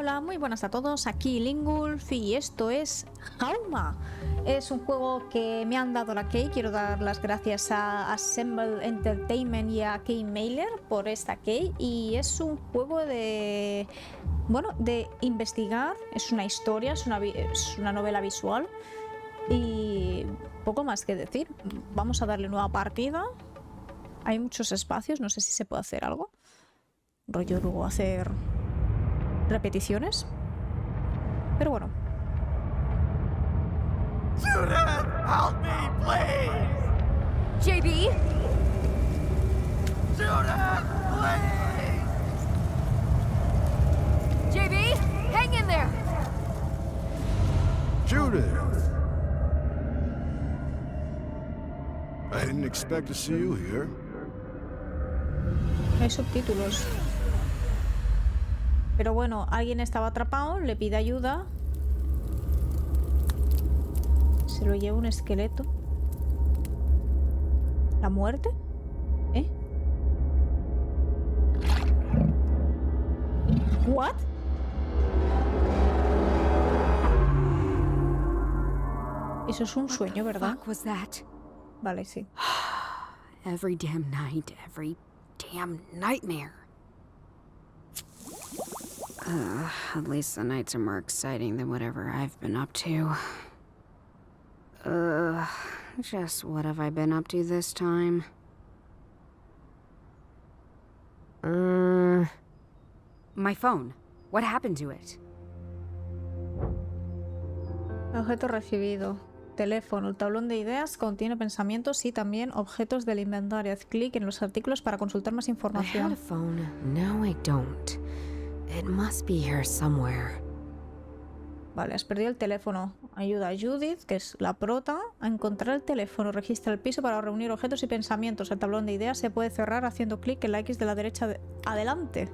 Hola, muy buenas a todos, aquí Lingulf y esto es Hauma. Es un juego que me han dado la key. Quiero dar las gracias a Assemble Entertainment y a Kaymailer por esta key. Y es un juego de... bueno, de investigar. Es una historia, es una novela visual. Y poco más que decir. Vamos a darle nueva partida. Hay muchos espacios, no sé si se puede hacer algo. Rollo luego hacer repeticiones. Pero bueno. Judith, help me, please! JB? Judith, please! JB? Hang in there! Judith! I didn't expect to see you here. Hay subtítulos. Pero bueno, alguien estaba atrapado, le pide ayuda. Se lo lleva un esqueleto. ¿La muerte? ¿Eh? ¿What? Eso es un sueño, ¿verdad? What was that? Vale, sí. Every damn night, every damn nightmare. At least the nights are more exciting than whatever I've been up to. Just what have I been up to this time? My phone. What happened to it? Objeto recibido. Teléfono. El tablón de ideas contiene pensamientos y también objetos del inventario. Haz clic en los artículos para consultar más I had a información. phone. Now I don't. It must be here somewhere. Vale, has perdido el teléfono. Ayuda a Judith, que es la prota, a encontrar el teléfono. Registra el piso para reunir objetos y pensamientos. El tablón de ideas se puede cerrar haciendo clic en la X de la derecha adelante.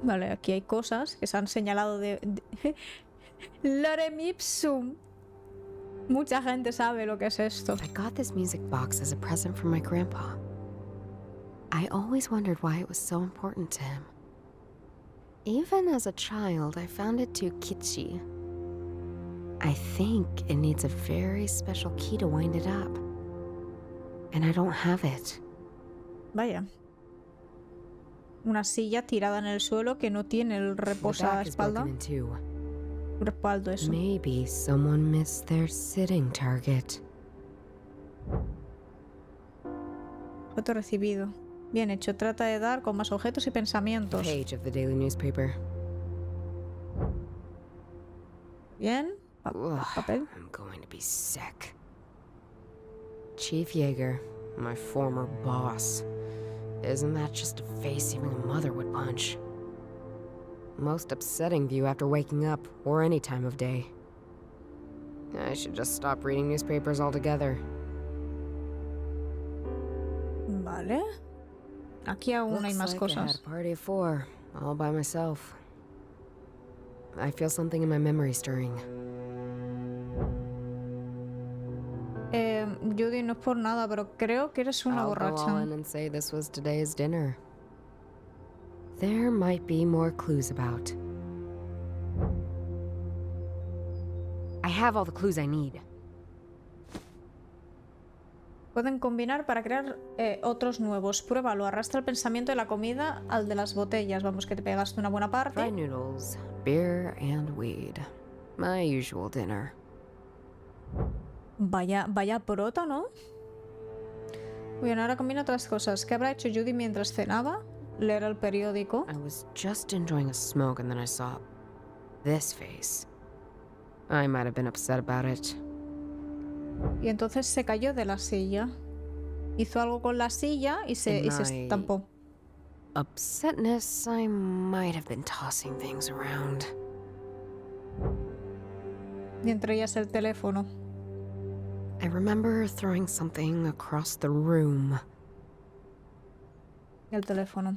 Vale, aquí hay cosas que se han señalado de... Lorem ipsum. Mucha gente sabe lo que es esto. I got this music box as a present from my grandpa. I always wondered why it was so important to him. Even as a child, I found it too kitschy. I think it needs a very special key to wind it up. And I don't have it. Vaya. Una silla tirada en el suelo que no tiene el The reposa back is espalda. broken in two. Respaldo, eso. Maybe someone missed their sitting target. Objeto recibido. Bien hecho. Trata de dar con más objetos y pensamientos. Page of the daily newspaper. Bien. Ugh, Papel. I'm going to be sick. Chief Yeager, my former boss. Isn't that just a face even a mother would punch? Most upsetting view after waking up, or any time of day. I should just stop reading newspapers altogether. Vale. Aquí aún hay más Looks like I had cosas. a party of 4, all by myself. I feel something in my memory stirring. Judy, no es por nada, pero creo que eres una I'll go all borracha. in and say this was today's dinner. There might be more clues about. I have all the clues I need. Pueden combinar para crear otros nuevos. Pruébalo. Arrastra el pensamiento de la comida al de las botellas. Vamos, que te pegaste una buena parte. Fried noodles, beer, and weed. My usual dinner. Vaya prota, ¿no? Bien, ahora combina otras cosas. ¿Qué habrá hecho Judy mientras cenaba? Leer el periódico. I was just enjoying a smoke and then I saw this face. I might have been upset about it. Y entonces se cayó de la silla. Hizo algo con la silla y se estampó. Upsetness, I might have been tossing things around. Y entre ellas el teléfono. I remember throwing something across the room. Y el teléfono.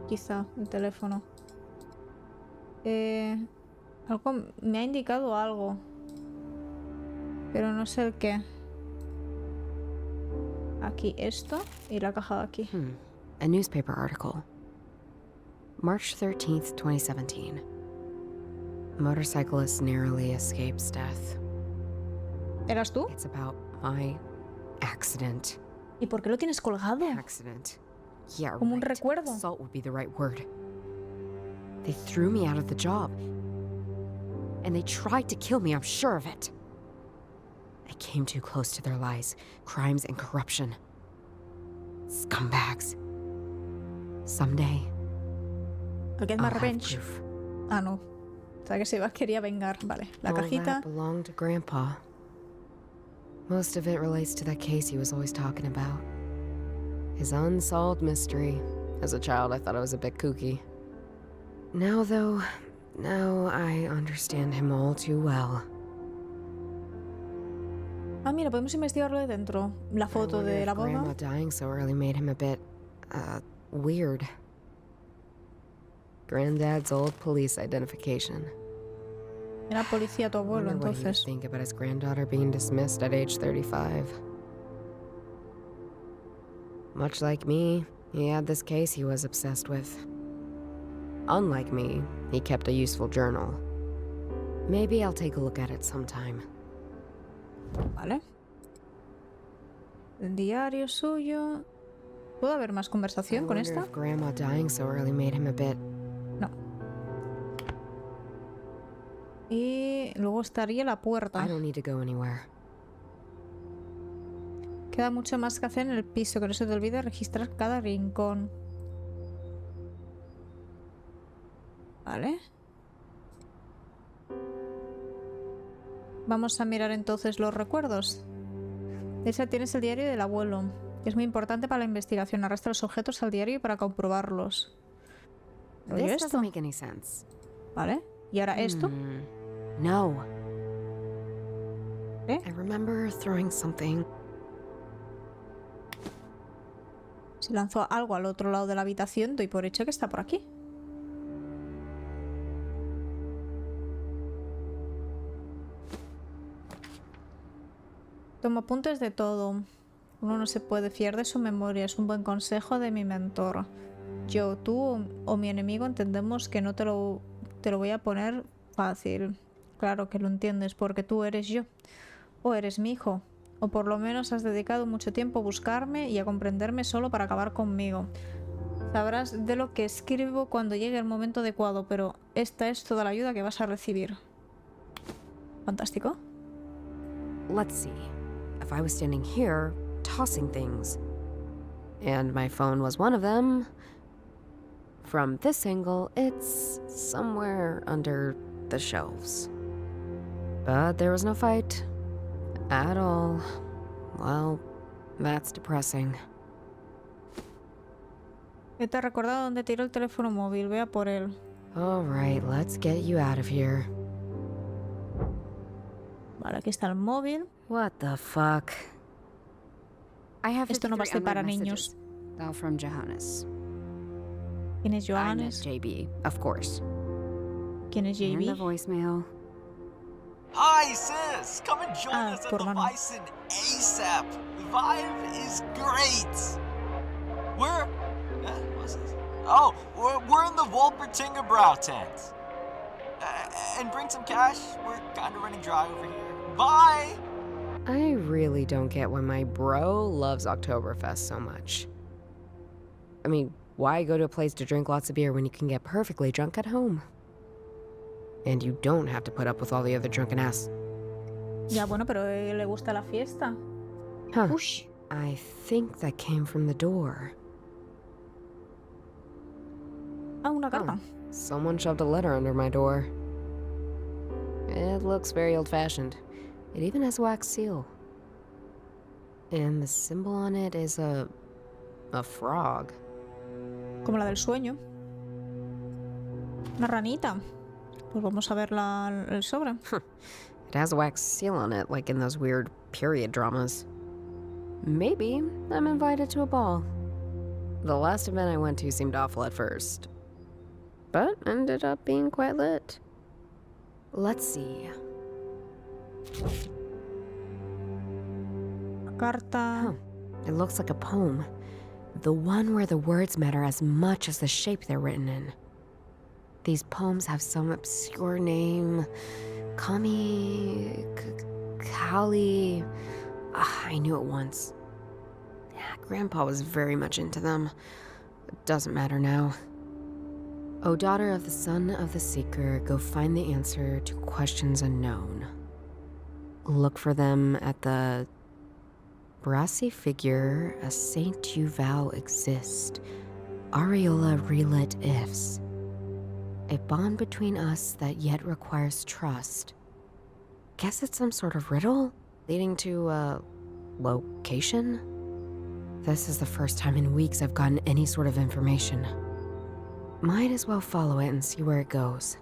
Quizá el teléfono. Algo me ha indicado algo. Pero no sé el qué. aquí esto y la caja de aquí. A newspaper article. March 13th, 2017. Motorcyclist narrowly escapes death. ¿Eras tú? It's about my accident. ¿Y por qué lo tienes colgado? Accident. Yeah, Como un right. recuerdo. Assault would be the right word. They threw me out of the job. And they tried to kill me, I'm sure of it. I came too close to their lies, crimes, and corruption. Scumbags. Someday, ¿Al get I'll my have revenge? proof. Ah, no. O sea que se quería vengar. Vale, la All cajita. that belonged to Grandpa. Most of it relates to that case he was always talking about. His unsolved mystery. As a child, I thought I was a bit kooky. Now, though, I understand him all too well. Ah, mira, podemos investigarlo de dentro. La foto I wonder de if la boda. Grandma dying so early made him a bit, weird. Granddad's old police identification. Era policía tu abuelo, Wonder what he would entonces. think about his granddaughter being dismissed at age 35. Much like me, he had this case he was obsessed with. Unlike me, he kept a useful journal. Maybe I'll take a look at it sometime. Vale. El diario suyo. ¿Puedo haber más I conversación con wonder esta? if Grandma dying so early made him a bit. No. Y luego estaría la I puerta. don't need to go anywhere. Queda mucho más que hacer en el piso, que no se te olvide registrar cada rincón. Vale. Vamos a mirar entonces los recuerdos. Esa tienes el diario del abuelo. Es muy importante para la investigación. Arrastra los objetos al diario para comprobarlos. ¿Oye This esto? doesn't make any sense. Vale. ¿Y ahora esto? No. ¿Eh? I remember throwing something. Si lanzo algo al otro lado de la habitación, doy por hecho que está por aquí. Tomo apuntes de todo. Uno no se puede fiar de su memoria. Es un buen consejo de mi mentor. Yo, tú o mi enemigo entendemos que no te lo voy a poner fácil. Claro que lo entiendes porque tú eres yo. O eres mi hijo. O por lo menos has dedicado mucho tiempo a buscarme y a comprenderme solo para acabar conmigo. Sabrás de lo que escribo cuando llegue el momento adecuado, pero esta es toda la ayuda que vas a recibir. Fantástico. Let's see. If I was standing here, tossing things, and my phone was one of them, from this angle, it's somewhere under the shelves. But there was no fight. At all. Well, that's depressing. Te he recordado dónde tiró el teléfono móvil. Ve a por él. All right, let's get you out of here. Vale, aquí está el móvil. What the fuck? I have Esto no va a 53 ser para unread niños. messages. All from Johannes. ¿Quién es I know Johannes? JB, of course. ¿Quién es And the JB? voicemail. Hi, sis! Come and join Ah, us at tu the hermano. Bison ASAP. The vibe is great. We're... what's this? Oh, we're in the Wolpertinger tent. And bring some cash. We're kind of running dry over here. Bye! I really don't get why my bro loves Oktoberfest so much. I mean, why go to a place to drink lots of beer when you can get perfectly drunk at home? And you don't have to put up with all the other drunken ass. Ya, bueno, pero le gusta la fiesta. Huh. Ush. I think that came from the door. Ah, una carta. Someone shoved a letter under my door. It looks very old-fashioned. It even has a wax seal. And the symbol on it is a frog. Como la del sueño. Una ranita. Pues vamos a ver el sobre. It has a wax seal on it, like in those weird period dramas. Maybe I'm invited to a ball. The last event I went to seemed awful at first, but ended up being quite lit. Let's see. Carta. Huh. It looks like a poem. The one where the words matter as much as the shape they're written in. These poems have some obscure name. Kali... I knew it once. Yeah, Grandpa was very much into them. It doesn't matter now. O daughter of the son of the seeker, go find the answer to questions unknown. Look for them at the brassy figure, a saint you vow exist. Areola relit ifs. A bond between us that yet requires trust. Guess it's some sort of riddle leading to a location? This is the first time in weeks I've gotten any sort of information. Might as well follow it and see where it goes.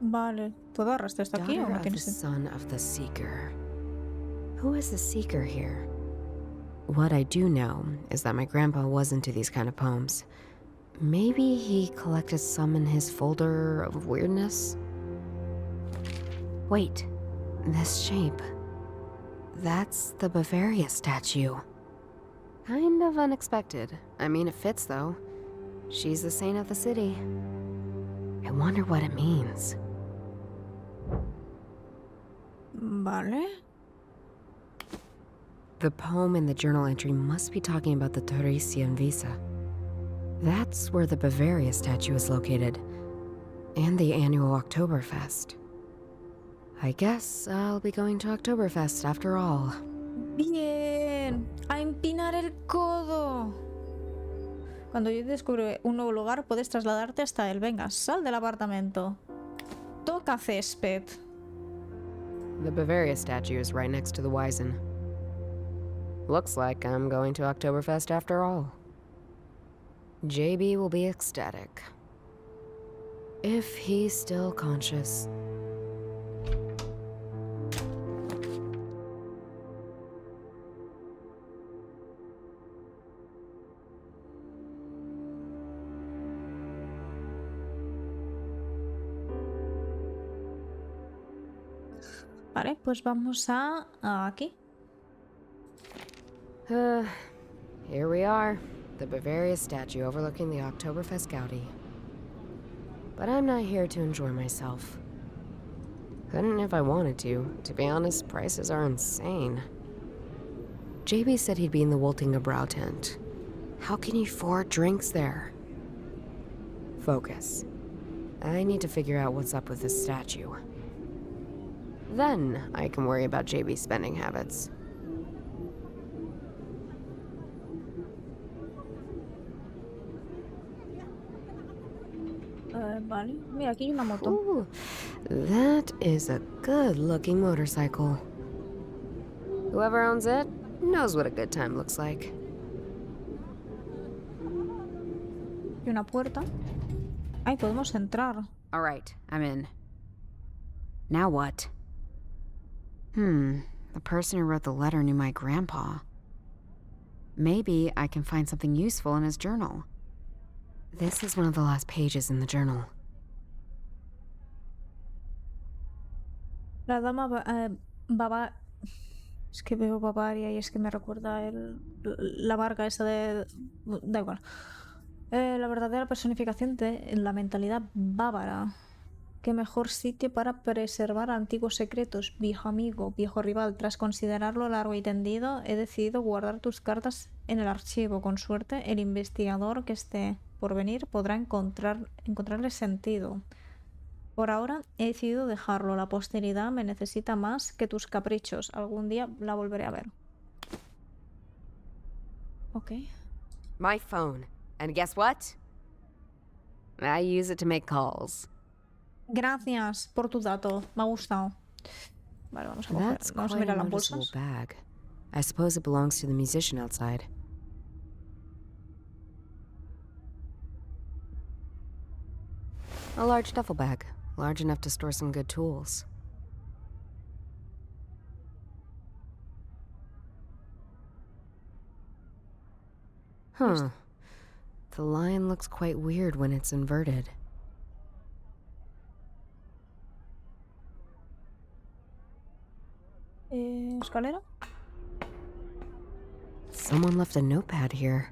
Vale, ¿puedo arrastrar esto aquí o Daughter no of tiene the sentido? son of the seeker. Who is the seeker here? What I do know is that my grandpa was into these kind of poems. Maybe he collected some in his folder of weirdness? Wait, this shape. That's the Bavaria statue. Kind of unexpected. I mean, it fits though. She's the saint of the city. I wonder what it means. Vale. The poem in the journal entry must be talking about the Torresian Visa. That's where the Bavaria statue is located, and the annual Oktoberfest. I guess I'll be going to Oktoberfest after all. Bien, a empinar el codo. Cuando yo descubro un nuevo lugar, puedes trasladarte hasta él. Venga, sal del apartamento. Toca césped. The Bavaria statue is right next to the Wiesen. Looks like I'm going to Oktoberfest after all. JB will be ecstatic. If he's still conscious. Vale, pues vamos a aquí. Here we are. The Bavaria statue overlooking the Oktoberfest Gaudi. But I'm not here to enjoy myself. Couldn't if I wanted to. To be honest, prices are insane. JB said he'd be in the Woltinga Brow tent. How can you afford drinks there? Focus. I need to figure out what's up with this statue. Then I can worry about JB's spending habits. Vale, mira, aquí hay una moto. Ooh, that is a good-looking motorcycle. Whoever owns it knows what a good time looks like. Y una puerta. Ay, podemos entrar. All right, I'm in. Now what? The person who wrote the letter knew my grandpa. Maybe I can find something useful in his journal. This is one of the last pages in the journal. La dama Es que veo Bavaria y es que me recuerda la barca esa de... Da igual. La verdadera personificación de la mentalidad bávara. Qué mejor sitio para preservar antiguos secretos, viejo amigo, viejo rival. Tras considerarlo largo y tendido, he decidido guardar tus cartas en el archivo. Con suerte, el investigador que esté por venir podrá encontrarle sentido. Por ahora, he decidido dejarlo. La posteridad me necesita más que tus caprichos. Algún día la volveré a ver. Ok. My phone. And guess what? I use it to make calls. Gracias por tu dato. Me ha gustado. Vale, vamos a coger. That's Vamos a quite a mirar las noticeable bolsas. bag. I suppose it belongs to the musician outside. A large duffel bag, large enough to store some good tools. Huh. The line looks quite weird when it's inverted. Escalera. Someone left a notepad here.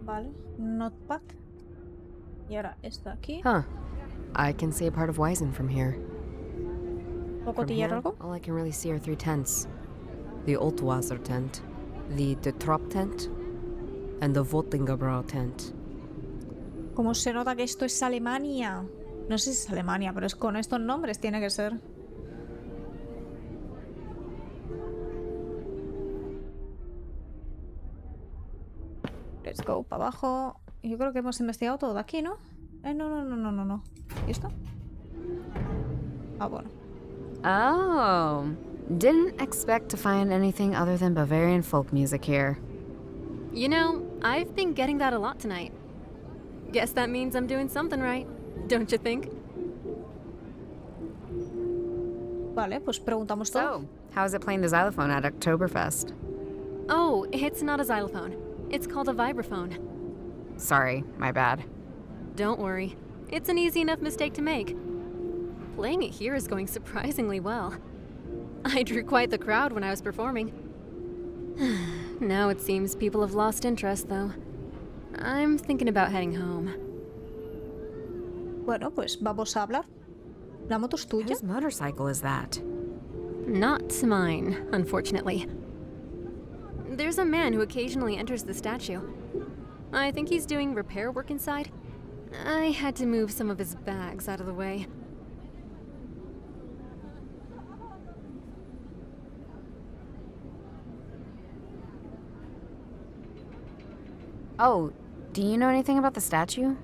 Vale, notepad. Y ahora esto aquí. Huh. I can see a part of Wizen from here. ¿Puedo From cotillar here, algo? all I can really see are 3 tents. The Altwasser tent, the De Trop tent, and the Votingebrau tent. ¿Cómo se nota que esto es Alemania? No sé si es Alemania, pero es con estos nombres tiene que ser. Let's go para abajo. Yo creo que hemos investigado todo de aquí, ¿no? No. ¿Y esto? Ah, bueno. Oh, didn't expect to find anything other than Bavarian folk music here. You know, I've been getting that a lot tonight. Guess that means I'm doing something right, don't you think? Vale, pues preguntamos todo. So, how's it playing the xylophone at Oktoberfest? Oh, it's not a xylophone. It's called a vibraphone. Sorry, my bad. Don't worry. It's an easy enough mistake to make. Playing it here is going surprisingly well. I drew quite the crowd when I was performing. Now it seems people have lost interest, though. I'm thinking about heading home. Bueno, pues vamos a hablar. ¿La moto es tuya? Whose motorcycle is that? Not mine, unfortunately. There's a man who occasionally enters the statue. I think he's doing repair work inside. I had to move some of his bags out of the way. Oh, do you know anything about the statue?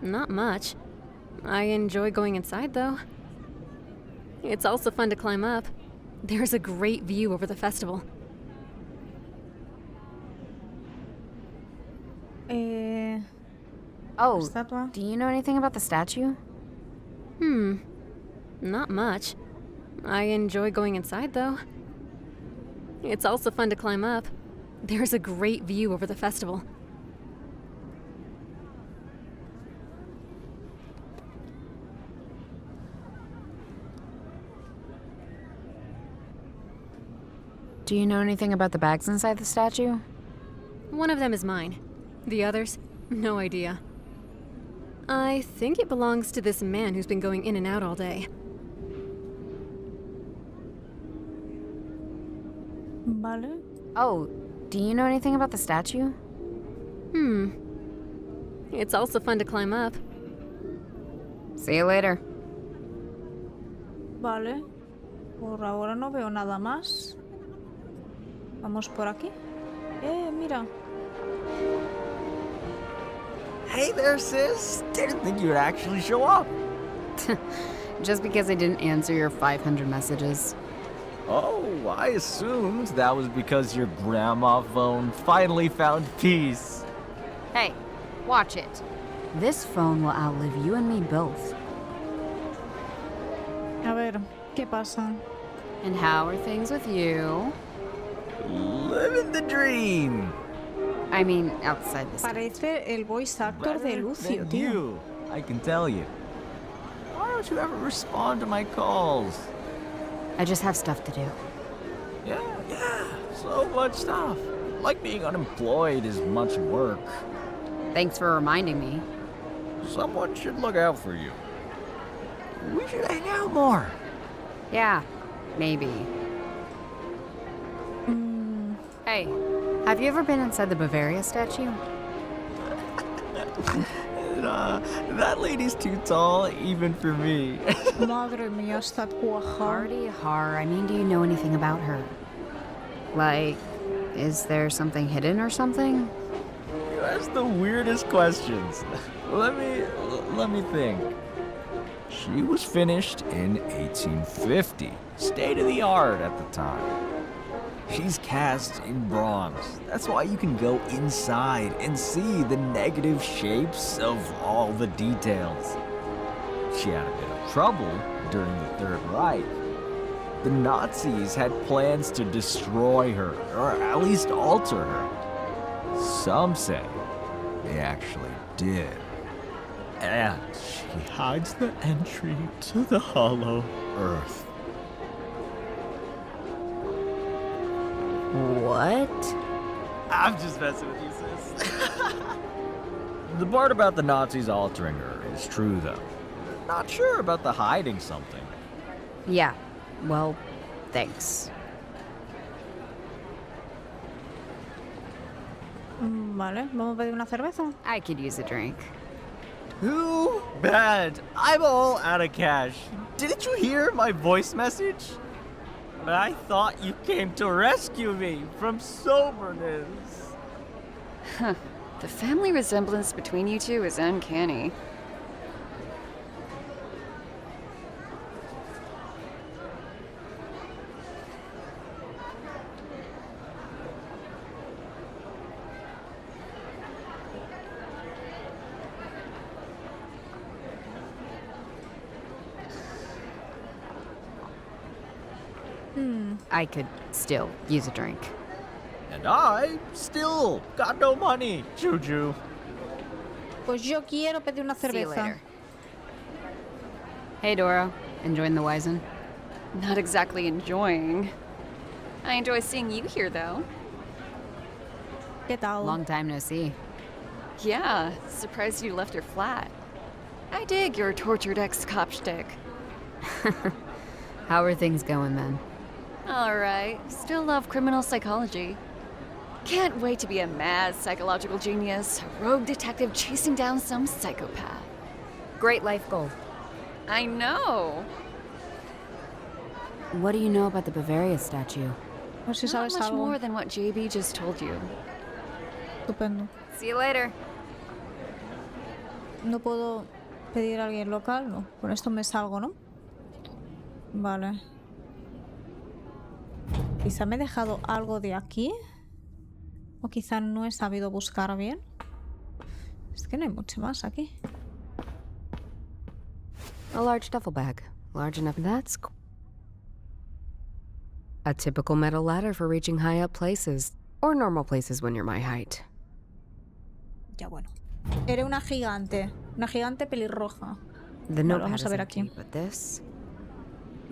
Not much. I enjoy going inside, though. It's also fun to climb up. There's a great view over the festival. Oh, Estatua. do you know anything about the statue? Not much. I enjoy going inside, though. It's also fun to climb up. There's a great view over the festival. Do you know anything about the bags inside the statue? One of them is mine. The others, no idea. I think it belongs to this man who's been going in and out all day. Vale. Oh, do you know anything about the statue? It's also fun to climb up. See you later. Vale. Por ahora no veo nada más. Vamos por aquí. Mira. Hey there, sis. Didn't think you would actually show up. Just because I didn't answer your 500 messages. Oh, I assumed that was because your grandma phone finally found peace. Hey, watch it. This phone will outlive you and me both. A ver, ¿qué pasa? And how are things with you? Living the dream. I mean, outside the state. Parece el voice actor de Better Lucio, than tío. you, I can tell you. Why don't you ever respond to my calls? I just have stuff to do. Yeah, so much stuff. Like being unemployed is much work. Thanks for reminding me. Someone should look out for you. We should hang out more. Yeah, maybe. Hey, have you ever been inside the Bavaria statue? That lady's too tall, even for me. Madre mía, está cuaja. Hardy har, I mean, do you know anything about her? Like, is there something hidden or something? You ask the weirdest questions. Let me think. She was finished in 1850. State of the art at the time. She's cast in bronze. That's why you can go inside and see the negative shapes of all the details. She had a bit of trouble during the Third Reich. The Nazis had plans to destroy her, or at least alter her. Some say they actually did. And she hides the entry to the Hollow Earth. What? I'm just messing with you, sis. The part about the Nazis altering her is true, though. Not sure about the hiding something. Yeah, well, thanks. Vale, vamos a pedir una cerveza. I could use a drink. Too bad. I'm all out of cash. Didn't you hear my voice message? I thought you came to rescue me from soberness. Huh. The family resemblance between you two is uncanny. I could still use a drink. And I still got no money, Juju. Pues yo quiero pedir una See you cerveza. later. Hey, Doro. Enjoying the Wizen? Not exactly enjoying. I enjoy seeing you here, though. ¿Qué tal? Long time no see. Yeah, surprised you left your flat. I dig your tortured ex-cop shtick. How are things going then? Alright, still love criminal psychology. Can't wait to be a mad psychological genius, a rogue detective chasing down some psychopath. Great life goal. I know! What do you know about the Bavaria statue? No sé si Not sabes much algo. more than what JB just told you. Estupendo. See you later. No puedo pedir a alguien local, no. Con esto me salgo, ¿no? Vale. Quizá me he dejado algo de aquí. O quizá no he sabido buscar bien. Es que no hay mucho más aquí. A large duffel bag. Large enough. That's a typical metal ladder for reaching high up places. Or normal places when you're my height. Ya bueno. Era una gigante. Una gigante pelirroja. The Vale, notepad vamos is a ver empty, aquí. but this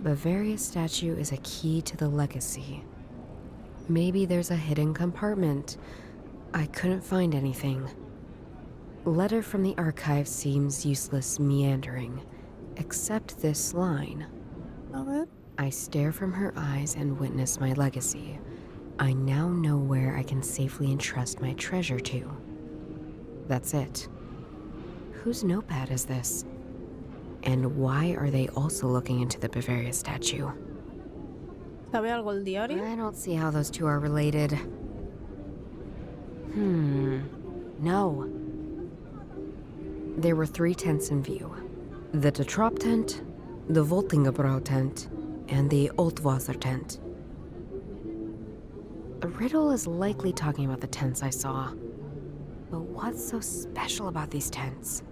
Bavaria statue is a key to the legacy. Maybe there's a hidden compartment. I couldn't find anything. Letter from the archive seems useless meandering, except this line. A ver. I stare from her eyes and witness my legacy. I now know where I can safely entrust my treasure to. That's it. Whose notepad is this? And why are they also looking into the Bavaria statue? ¿Sabe algo el diario? I don't see how those two are related. No. There were 3 tents in view. The De Trop tent, the Voltingebrouw tent, and the Oldwasser tent. The riddle is likely talking about the tents I saw. But what's so special about these tents?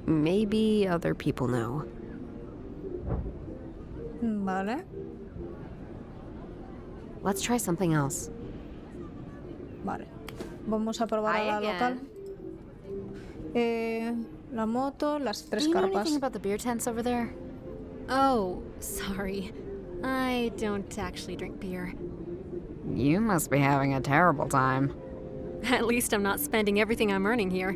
Maybe other people know. Vale. Let's try something else. Vale. Vamos a probar a la local. La moto, las 3 Do you know carpas. anything about the beer tents over there? Oh, sorry. I don't actually drink beer. You must be having a terrible time. At least I'm not spending everything I'm earning here.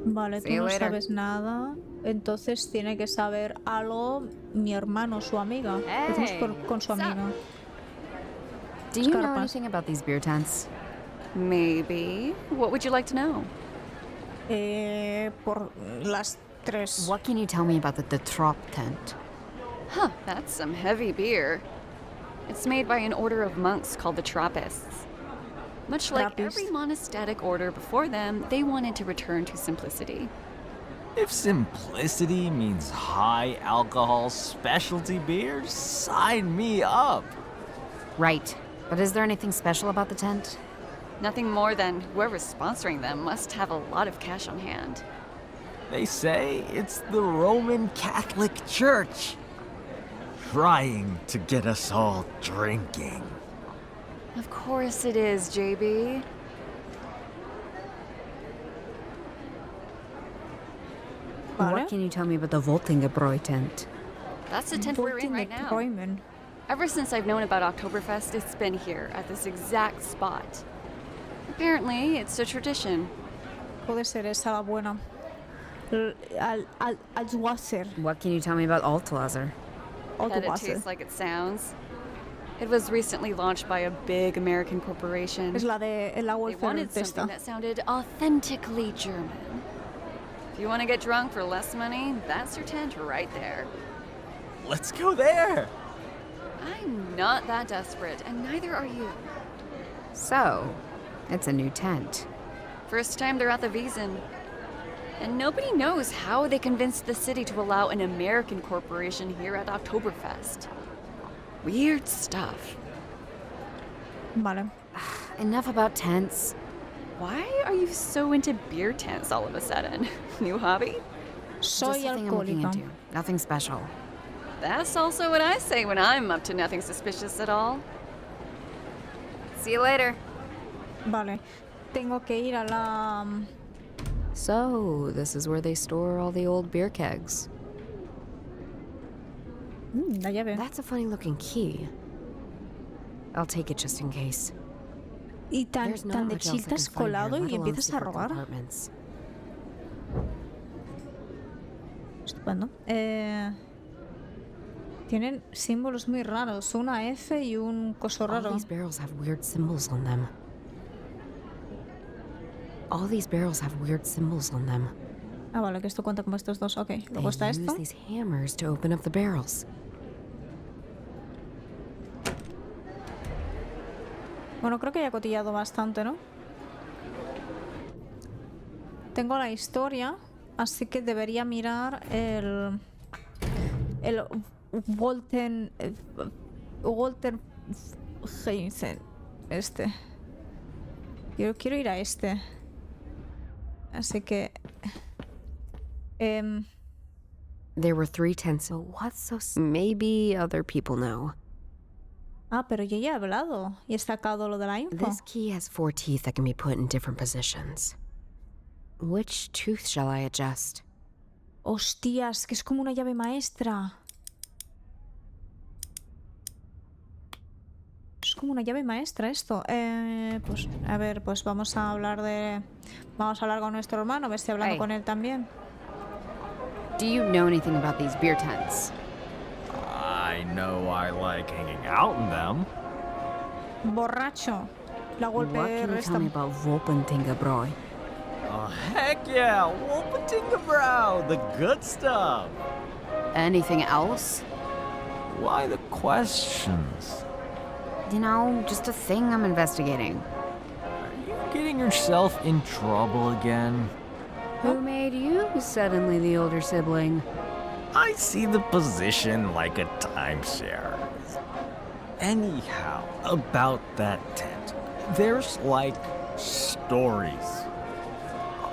Vale, See tú you no later. sabes nada. Entonces tiene que saber algo mi hermano, su amiga. Empecemos con su amiga. Do you know Carpas. anything about these beer tents? Maybe. What would you like to know? Por las 3. What can you tell me about the De Trop tent? Huh, that's some heavy beer. It's made by an order of monks called the Trappists. Much like Trappists. every monastic order before them, they wanted to return to simplicity. If simplicity means high alcohol specialty beers, sign me up. Right. But is there anything special about the tent? Nothing more than whoever's sponsoring them must have a lot of cash on hand. They say it's the Roman Catholic Church trying to get us all drinking. Of course it is, JB. Vale. What can you tell me about the Voltingebrouw tent? That's the tent we're in right now. Voltingebrouw. Ever since I've known about Oktoberfest, it's been here, at this exact spot. Apparently, it's a tradition. Puede ser esa la buena. Altwasser. What can you tell me about Altwasser? Bet it Altwasser. tastes like it sounds. It was recently launched by a big American corporation. Es la de el agua They wanted something that sounded authentically German. If you want to get drunk for less money, that's your tent right there. Let's go there! I'm not that desperate, and neither are you. So, it's a new tent. First time they're at the Wiesn. And nobody knows how they convinced the city to allow an American corporation here at Oktoberfest. Weird stuff. Vale. Enough about tents. Why are you so into beer tents all of a sudden? New hobby? Soy Just a thing I'm looking alcohólica. into. Nothing special. That's also what I say when I'm up to nothing suspicious at all. See you later. Vale. Tengo que ir a la... So, this is where they store all the old beer kegs. La llave. That's a funny looking key. I'll take it just in case. Y tan, There's not tan de much else I chill te can has find here, colado let y alone empiezas a secret robar. compartments. Estupendo. Tienen símbolos muy raros. Una F y un coso All raro. these barrels have weird symbols on them. Ah, vale, que esto cuenta como estos dos. Ok. Luego está They esto. use these hammers to open up the barrels. Bueno, creo que ya he cotillado bastante, ¿no? Tengo la historia, así que debería mirar el Walter Heinzen, este. Quiero ir a este. Así que There were 3 tents. So what's so... Maybe other people know. pero yo ya he hablado y he sacado lo de la info. This key has 4 teeth that can be put in different positions. Which tooth shall I adjust? Hostias, que es como una llave maestra. Es como una llave maestra esto. Pues a ver, pues vamos a hablar con nuestro hermano, a ver si hablando Hey. con él también. Do you know anything about these beer tents? I know I like hanging out in them. Borracho. La What golpe can you resta. tell me about Wolpentingebräu? Oh, heck yeah! Wolpentingebräu! The good stuff! Anything else? Why the questions? You know, just a thing I'm investigating. Are you getting yourself in trouble again? Who made you suddenly the older sibling? I see the position like a timeshare. Anyhow, about that tent, there's like stories.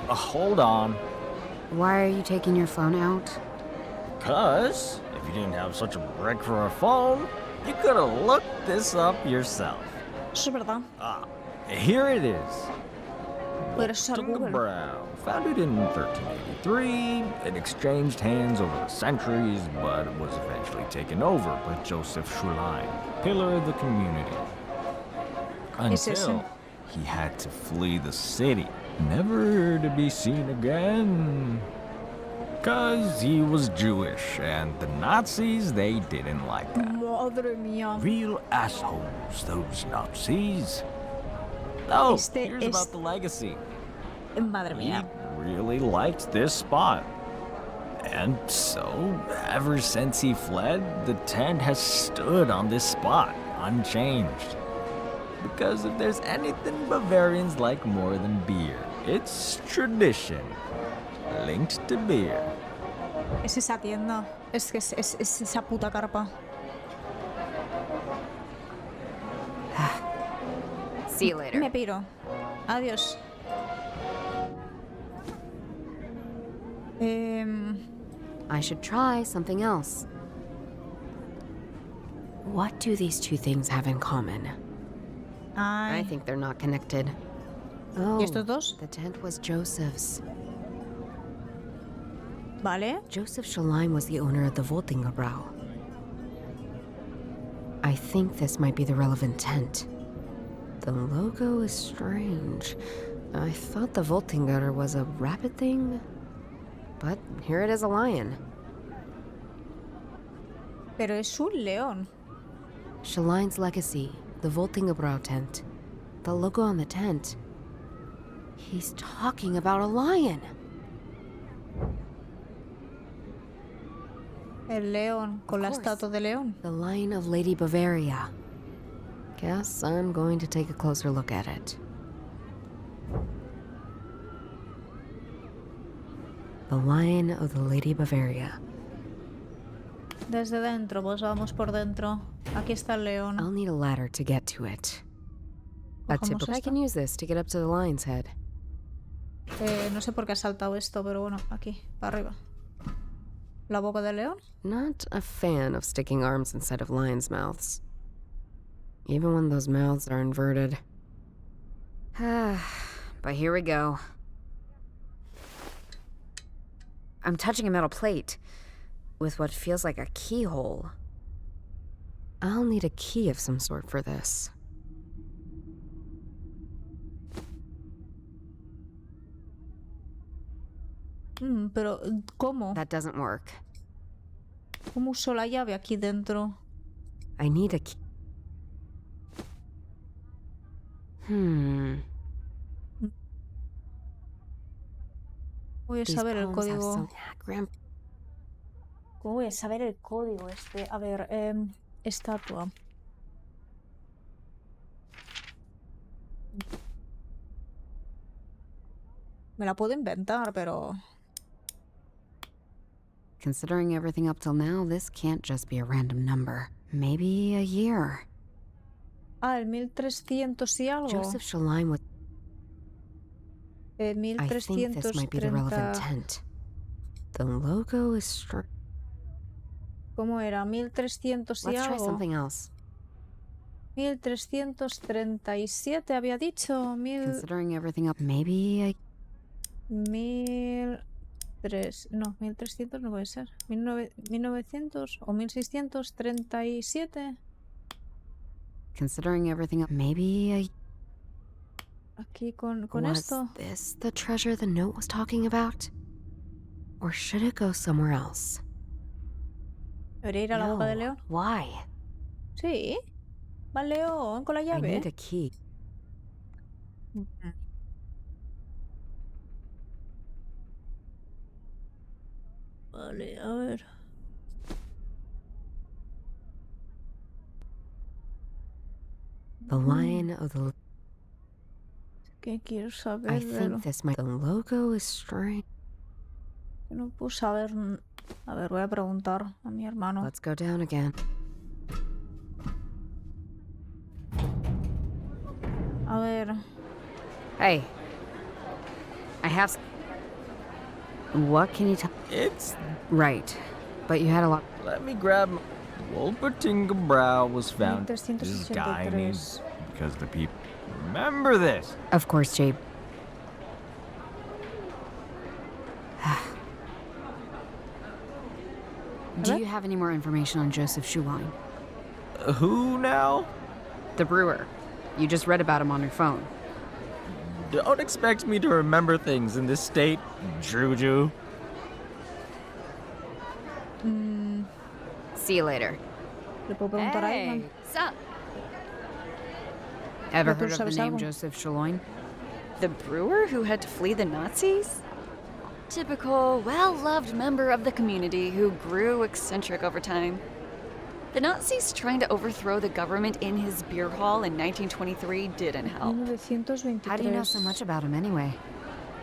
Hold on. Why are you taking your phone out? Because if you didn't have such a brick for a phone, you could have looked this up yourself. Eso es verdad. Here it is. Pero eso es al Google. Brown, founded in 1383, it exchanged hands over the centuries, but was eventually taken over by Joseph Schulain, pillar of the community. Es ese. Until he had to flee the city, never to be seen again. Because he was Jewish, and the Nazis, they didn't like that. Madre mía. Real assholes, those Nazis. Oh, here's about the legacy. Madre He mía. really liked this spot. And so, ever since he fled, the tent has stood on this spot, unchanged. Because if there's anything Bavarians like more than beer, it's tradition, linked to beer. Es esa tienda. Es que es esa puta carpa. See you later. Me piro. Adiós. I should try something else. What do these 2 things have in common? I Ay. think they're not connected. Oh, estos dos? the tent was Joseph's. Vale. Joseph Schlein was the owner of the Woltingerbrau. I think this might be the relevant tent. The logo is strange. I thought the Voltinger was a rabbit thing, but here it is a lion. Pero es un león. Schaline's legacy, the Voltingerbräu tent. The logo on the tent. He's talking about a lion. El león, con la estatua de león. The Lion of Lady Bavaria. Guess I'm going to take a closer look at it. The Lion of the Lady Bavaria. Desde dentro, pues vamos por dentro. Aquí está el león. I'll need a ladder to get to it. A tip Cogemos I esta. can use this to get up to the lion's head. No sé por qué ha saltado esto, pero bueno, aquí, para arriba. La boca del león. Not a fan of sticking arms inside of lions' mouths. Even when those mouths are inverted. But here we go. I'm touching a metal plate with what feels like a keyhole. I'll need a key of some sort for this. Pero, ¿cómo? That doesn't work. ¿Cómo uso la llave aquí dentro? I need a key. Voy a These saber el poems have código. some- ¿Cómo voy a saber el código este? A ver, estatua. Me la puedo inventar, pero... Considering everything up till now, this can't just be a random number. Maybe a year. Ah, el 1300 y algo. Joseph Shaline would. I think this might be the relevant 1330... tent. The logo is strange. ¿Cómo era? 1300 y Let's try algo. something else. 1337 había dicho. Considering everything up, maybe a... 1300 no puede ser. 1900 o 1637. Considering everything up, maybe a... Aquí con Was esto. this the treasure the note was talking about? Or should it go somewhere else? ¿Debería ir a la boca del león? Why? Sí. Va el león con la I llave. need a key. Vale, a ver. The Lion of the... ¿Qué quiero saber? I de lo think this might... The logo is strange. que no puedo saber. A ver, voy a preguntar a mi hermano. Let's go down again. A ver. Hey. I have... What can you tell... It's... Right. But you had a lot... Let me grab... Wolpertingebräu was found. This guy 1383. named... Because the people... Remember this! Of course, Jabe. Do you have any more information on Joseph Schuline? Who now? The brewer. You just read about him on your phone. Don't expect me to remember things in this state, Juju. See you later. Le puedo preguntar a Ivan. Sup? Ever ¿Tú heard of the sabes name algo? Joseph Schuline? The brewer who had to flee the Nazis? Typical, well-loved member of the community who grew eccentric over time. The Nazis trying to overthrow the government in his beer hall in 1923 didn't help. 1923. How do you know so much about him anyway?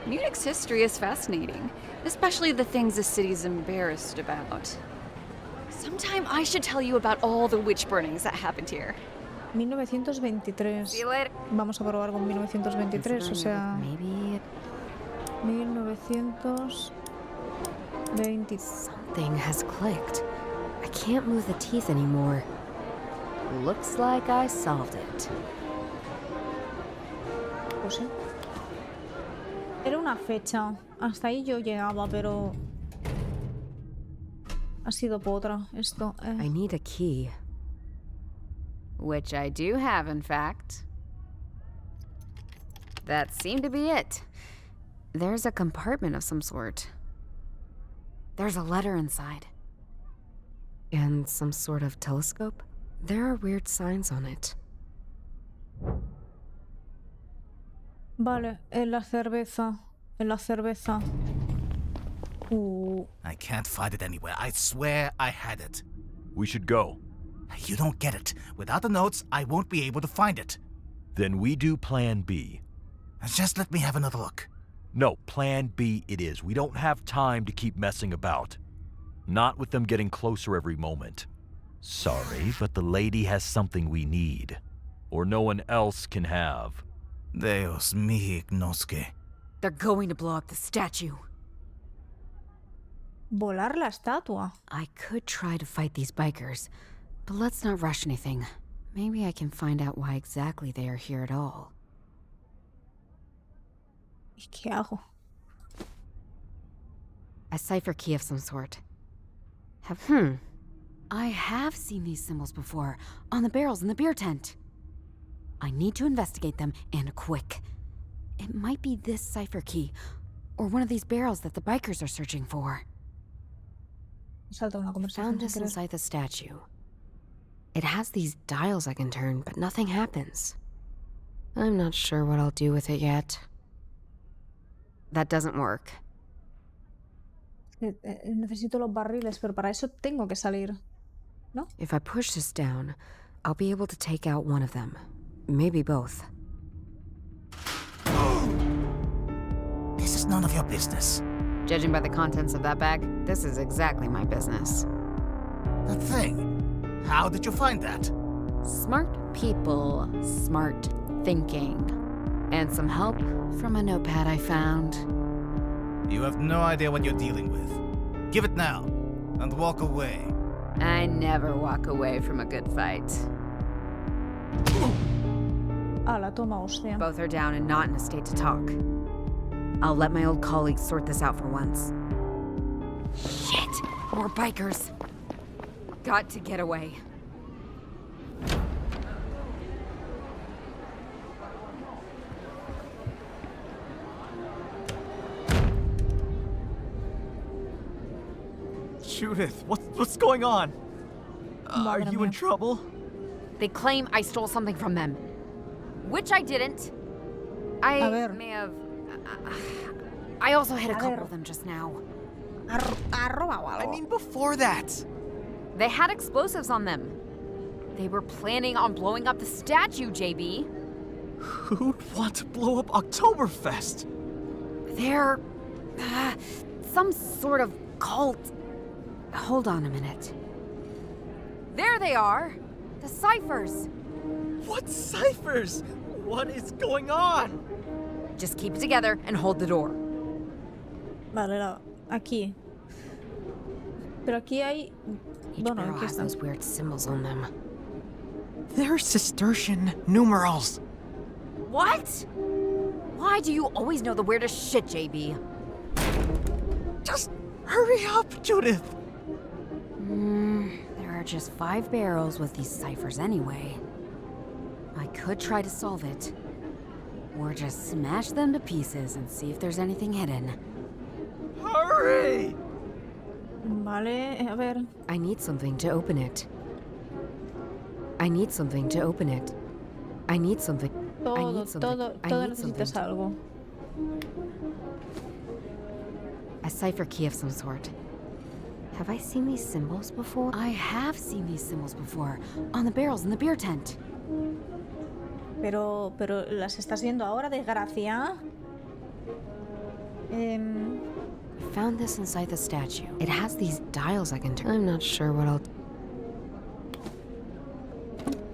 Munich's history is fascinating, especially the things the city's embarrassed about. Sometime I should tell you about all the witch burnings that happened here. 1923. See you later. Vamos a probar con 1923, o sea, Maybe 1920. something has clicked. I can't move the teeth anymore. Looks like I solved it. Pues sí. Era una fecha. Hasta ahí yo llegaba, pero ha sido por otra esto. I need a key. Which I do have, in fact. That seemed to be it. There's a compartment of some sort. There's a letter inside. And some sort of telescope? There are weird signs on it. Vale, en la cerveza. En la cerveza. I can't find it anywhere. I swear I had it. We should go. You don't get it. Without the notes, I won't be able to find it. Then we do Plan B. Just let me have another look. No, Plan B it is. We don't have time to keep messing about. Not with them getting closer every moment. Sorry, but the lady has something we need. Or no one else can have. Deus me ignosce. They're going to blow up the statue. Volar la estatua. I could try to fight these bikers, but let's not rush anything. Maybe I can find out why exactly they are here at all. ¿Y qué hago? A cipher key of some sort. I have seen these symbols before, on the barrels in the beer tent. I need to investigate them, and quick. It might be this cipher key, or one of these barrels that the bikers are searching for. Salta una conversación Found sin this querer. inside the statue. It has these dials I can turn, but nothing happens. I'm not sure what I'll do with it yet. That doesn't work. Necesito los barriles, pero para eso tengo que salir. ¿No? If I push this down, I'll be able to take out one of them. Maybe both. This is none of your business. Judging by the contents of that bag, this is exactly my business. The thing. How did you find that? Smart people, smart thinking. And some help from a notepad I found. You have no idea what you're dealing with. Give it now, and walk away. I never walk away from a good fight. Ala, toma hostia. Both are down and not in a state to talk. I'll let my old colleagues sort this out for once. Shit! More bikers! Got to get away. Judith, what's going on? Are Madre you in mía. trouble? They claim I stole something from them. Which I didn't. A I ver. may have... I also hit a A couple ver. of them just now. Ha robado algo. I mean, before that. They had explosives on them. They were planning on blowing up the statue, JB. Who'd want to blow up Oktoberfest? They're... some sort of cult. Hold on a minute. There they are! The ciphers! What ciphers? What is going on? Just keep it together and hold the door. Vale, aquí. Pero aquí hay... Each Bueno, barrel aquí has están. those weird symbols on them. They're Cistercian numerals. What? Why do you always know the weirdest shit, JB? Just hurry up, Judith. There are just 5 barrels with these ciphers anyway. I could try to solve it. Or just smash them to pieces and see if there's anything hidden. Hurry! Vale, a ver. I need something to open it. I need something to open it. I need something. I Todo, need something. todo, I todo need something. necesitas algo. A cipher key of some sort. Have I seen these symbols before? I have seen these symbols before, on the barrels in the beer tent. Pero las estás viendo ahora, desgracia. I found this inside the statue. It has these dials I can turn. I'm not sure what I'll.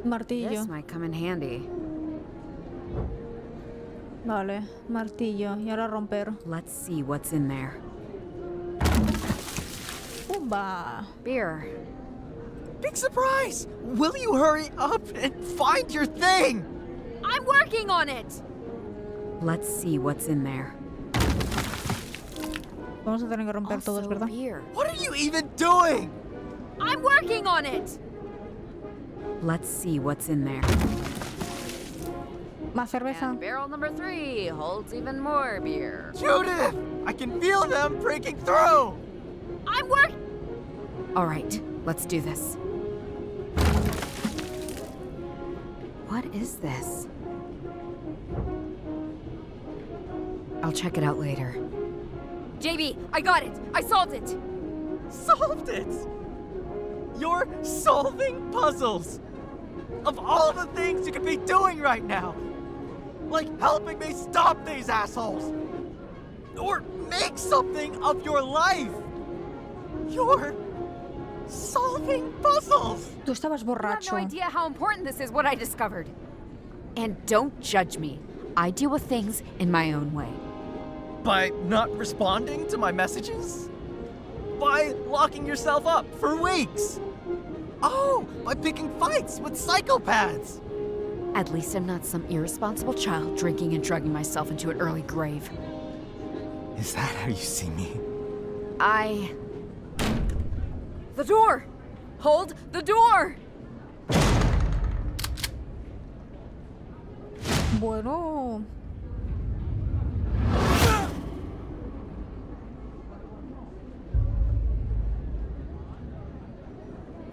Martillo. This might come in handy. Vale, martillo. Y ahora romper. Let's see what's in there. ¡Pumba! Beer. Big surprise! Will you hurry up and find your thing? I'm working on it! Let's see what's in there. Vamos a tener que romper todos, ¿verdad? Beer. What are you even doing? I'm working on it! Let's see what's in there. Más cerveza. And barrel number 3 holds even more beer. Judith! I can feel them breaking through! I'm working! Alright, let's do this. What is this? I'll check it out later. JB, I got it! I solved it! Solved it! You're solving puzzles! Of all the things you could be doing right now! Like helping me stop these assholes! Or make something of your life! You're solving puzzles! Tú estabas You have borracho. no idea how important this is, what I discovered. And don't judge me. I deal with things in my own way. By not responding to my messages? By locking yourself up for weeks? Oh, by picking fights with psychopaths! At least I'm not some irresponsible child drinking and drugging myself into an early grave. Is that how you see me? The door! Hold the door! Bueno.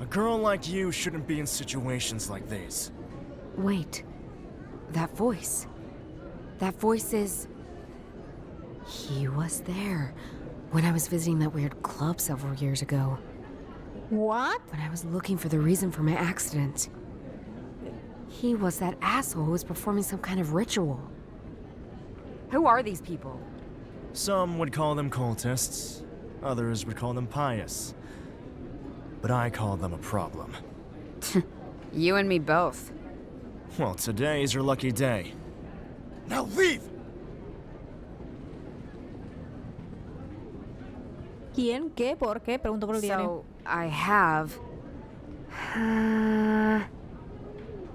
A girl like you shouldn't be in situations like these. Wait. That voice. That voice is... He was there when I was visiting that weird club several years ago. What? When I was looking for the reason for my accident. He was that asshole who was performing some kind of ritual. Who are these people? Some would call them cultists, others would call them pious. But I call them a problem. You and me both. Well, today's your lucky day. Now leave! ¿Quién? ¿Qué? ¿Por qué? Pregunto por el diario. So, I have...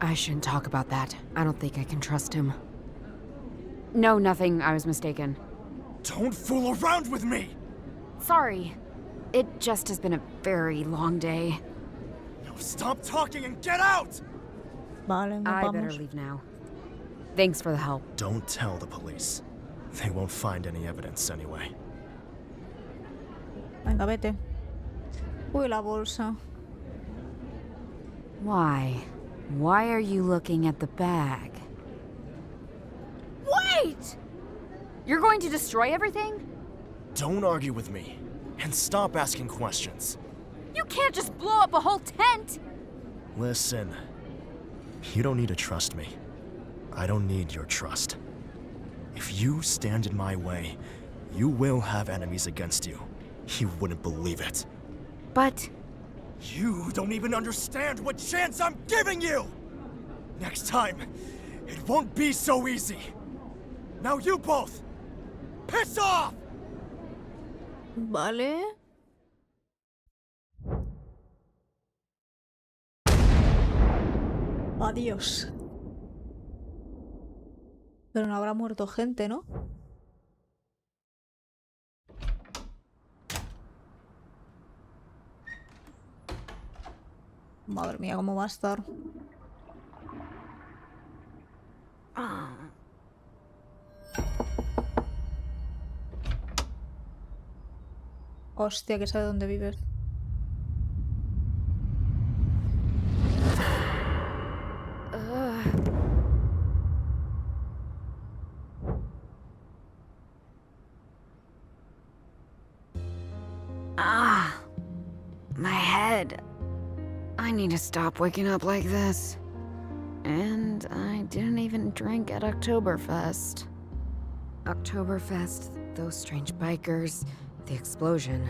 I shouldn't talk about that. I don't think I can trust him. No, nothing. I was mistaken. Don't fool around with me! Sorry. It just has been a very long day. Now stop talking and get out! Vale, nos I vamos. better leave now. Thanks for the help. Don't tell the police. They won't find any evidence anyway. Venga, vete. Uy, la bolsa. Why? Why are you looking at the bag? Wait! You're going to destroy everything? Don't argue with me, and stop asking questions. You can't just blow up a whole tent! Listen, you don't need to trust me. I don't need your trust. If you stand in my way, you will have enemies against you. You wouldn't believe it. But... You don't even understand what chance I'm giving you! Next time, it won't be so easy. Now you both, piss off! Vale. Adiós. Pero no habrá muerto gente, ¿no? Madre mía, ¿cómo va a estar? Hostia, que sabe dónde vives. My head. I need to stop waking up like this. And I didn't even drink at Oktoberfest. Oktoberfest, those strange bikers, the explosion.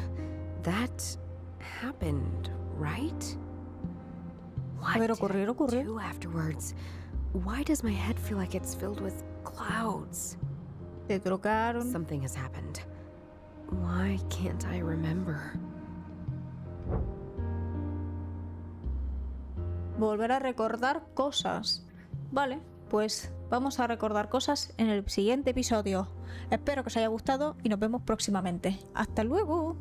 That happened, right? What A ver, ocurrir, did I ocurrir. do afterwards? Why does my head feel like it's filled with clouds? Te trocaron. Something has happened. Why can't I remember? Volver a recordar cosas. Vale, pues vamos a recordar cosas en el siguiente episodio. Espero que os haya gustado y nos vemos próximamente. ¡Hasta luego!